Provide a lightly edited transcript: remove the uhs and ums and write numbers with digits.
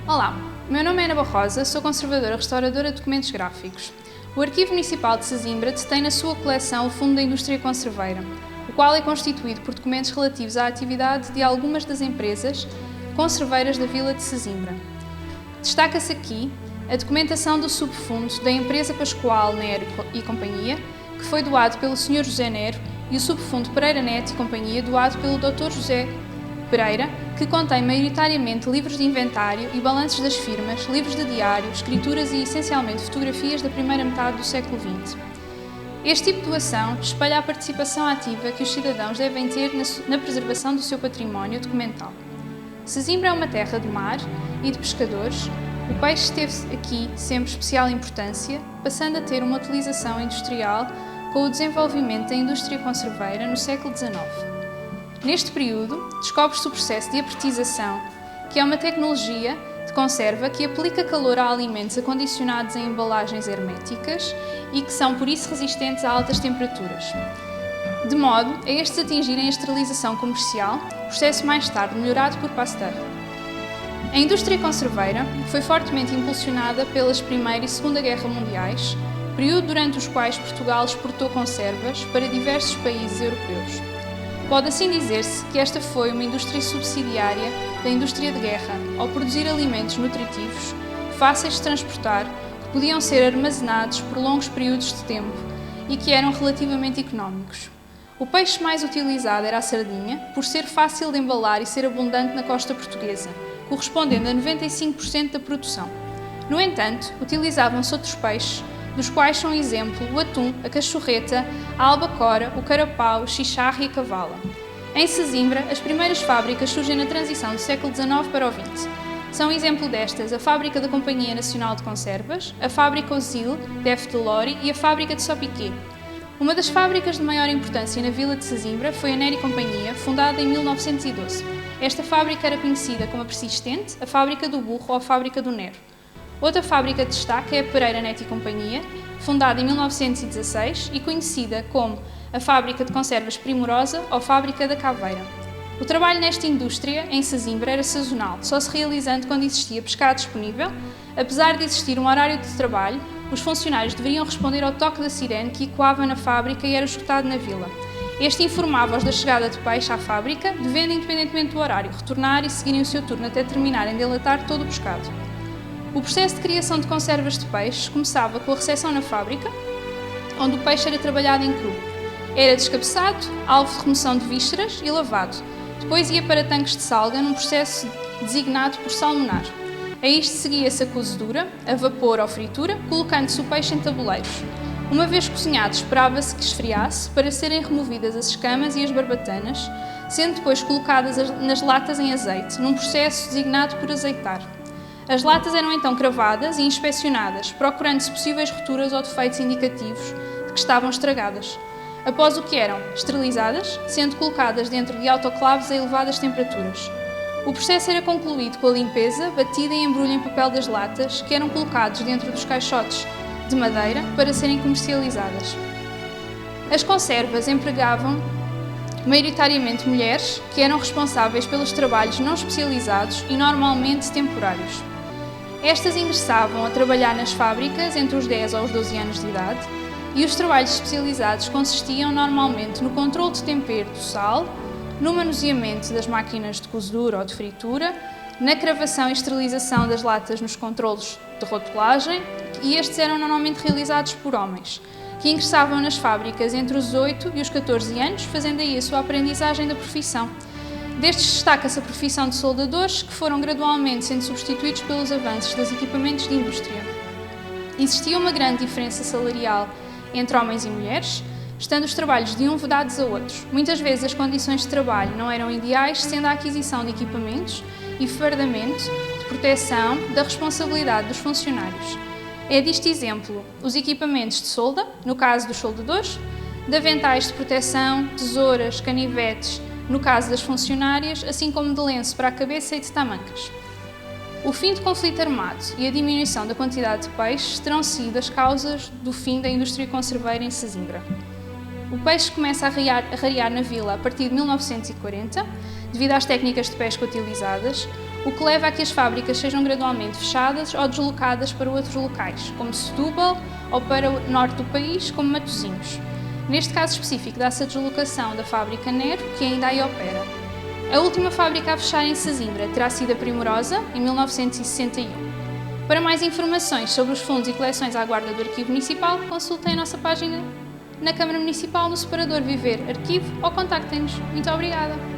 Olá, meu nome é Ana Barrosa, sou conservadora restauradora de documentos gráficos. O Arquivo Municipal de Sesimbra detém na sua coleção o Fundo da Indústria Conserveira, o qual é constituído por documentos relativos à atividade de algumas das empresas conserveiras da Vila de Sesimbra. Destaca-se aqui a documentação do subfundo da empresa Pascoal Nero e Companhia, que foi doado pelo Sr. José Nero, e o subfundo Pereira Neto e Companhia, doado pelo Dr. José Pereira, que contém maioritariamente livros de inventário e balanços das firmas, livros de diário, escrituras e, essencialmente, fotografias da primeira metade do século XX. Este tipo de doação espelha a participação ativa que os cidadãos devem ter na preservação do seu património documental. Sesimbra é uma terra de mar e de pescadores. O peixe teve aqui sempre especial importância, passando a ter uma utilização industrial com o desenvolvimento da indústria conserveira no século XIX. Neste período, descobre-se o processo de apertização, que é uma tecnologia de conserva que aplica calor a alimentos acondicionados em embalagens herméticas e que são, por isso, resistentes a altas temperaturas, de modo a estes atingirem a esterilização comercial, processo mais tarde melhorado por Pasteur. A indústria conserveira foi fortemente impulsionada pelas Primeira e Segunda Guerra Mundiais, período durante os quais Portugal exportou conservas para diversos países europeus. Pode assim dizer-se que esta foi uma indústria subsidiária da indústria de guerra, ao produzir alimentos nutritivos, fáceis de transportar, que podiam ser armazenados por longos períodos de tempo e que eram relativamente económicos. O peixe mais utilizado era a sardinha, por ser fácil de embalar e ser abundante na costa portuguesa, correspondendo a 95% da produção. No entanto, utilizavam-se outros peixes, dos quais são exemplo o atum, a cachorreta, a albacora, o carapau, o chicharro e a cavala. Em Sesimbra, as primeiras fábricas surgem na transição do século XIX para o XX. São exemplo destas a Fábrica da Companhia Nacional de Conservas, a Fábrica Osil, de F. de Lori e a Fábrica de Sopiquet. Uma das fábricas de maior importância na Vila de Sesimbra foi a Nero e Companhia, fundada em 1912. Esta fábrica era conhecida como a Persistente, a Fábrica do Burro ou a Fábrica do Nero. Outra fábrica de destaque é a Pereira Neto e Companhia, fundada em 1916 e conhecida como a Fábrica de Conservas Primorosa ou Fábrica da Caveira. O trabalho nesta indústria, em Sesimbra, era sazonal, só se realizando quando existia pescado disponível. Apesar de existir um horário de trabalho, os funcionários deveriam responder ao toque da sirene que ecoava na fábrica e era escutado na vila. Este informava-os da chegada de peixe à fábrica, devendo, independentemente do horário, retornar e seguirem o seu turno até terminarem de enlatar todo o pescado. O processo de criação de conservas de peixe começava com a recepção na fábrica, onde o peixe era trabalhado em cru. Era descabeçado, alvo de remoção de vísceras e lavado. Depois ia para tanques de salga num processo designado por salmonar. A isto seguia-se a cozedura, a vapor ou fritura, colocando-se o peixe em tabuleiros. Uma vez cozinhado, esperava-se que esfriasse para serem removidas as escamas e as barbatanas, sendo depois colocadas nas latas em azeite, num processo designado por azeitar. As latas eram então cravadas e inspecionadas, procurando-se possíveis roturas ou defeitos indicativos de que estavam estragadas. Após o que eram esterilizadas, sendo colocadas dentro de autoclaves a elevadas temperaturas. O processo era concluído com a limpeza, batida e embrulho em papel das latas, que eram colocados dentro dos caixotes de madeira para serem comercializadas. As conservas empregavam maioritariamente mulheres, que eram responsáveis pelos trabalhos não especializados e normalmente temporários. Estas ingressavam a trabalhar nas fábricas entre os 10 aos 12 anos de idade e os trabalhos especializados consistiam normalmente no controle de tempero do sal, no manuseamento das máquinas de cozedura ou de fritura, na cravação e esterilização das latas nos controles de rotulagem, e estes eram normalmente realizados por homens, que ingressavam nas fábricas entre os 8 e os 14 anos, fazendo aí a sua aprendizagem da profissão. Destes destaca-se a profissão de soldadores, que foram gradualmente sendo substituídos pelos avanços dos equipamentos de indústria. Existia uma grande diferença salarial entre homens e mulheres, estando os trabalhos de um vedados a outros. Muitas vezes as condições de trabalho não eram ideais, sendo a aquisição de equipamentos e fardamento de proteção da responsabilidade dos funcionários. É disto exemplo os equipamentos de solda, no caso dos soldadores, de aventais de proteção, tesouras, canivetes, no caso das funcionárias, assim como de lenço para a cabeça e de tamancas. O fim do conflito armado e a diminuição da quantidade de peixes terão sido as causas do fim da indústria conserveira em Sesimbra. O peixe começa a rarear na vila a partir de 1940, devido às técnicas de pesca utilizadas, o que leva a que as fábricas sejam gradualmente fechadas ou deslocadas para outros locais, como Setúbal, ou para o norte do país, como Matosinhos. Neste caso específico, dá-se a deslocação da fábrica Nero, que ainda aí opera. A última fábrica a fechar em Sesimbra terá sido a Primorosa, em 1961. Para mais informações sobre os fundos e coleções à guarda do Arquivo Municipal, consultem a nossa página na Câmara Municipal no separador Viver Arquivo ou contactem-nos. Muito obrigada!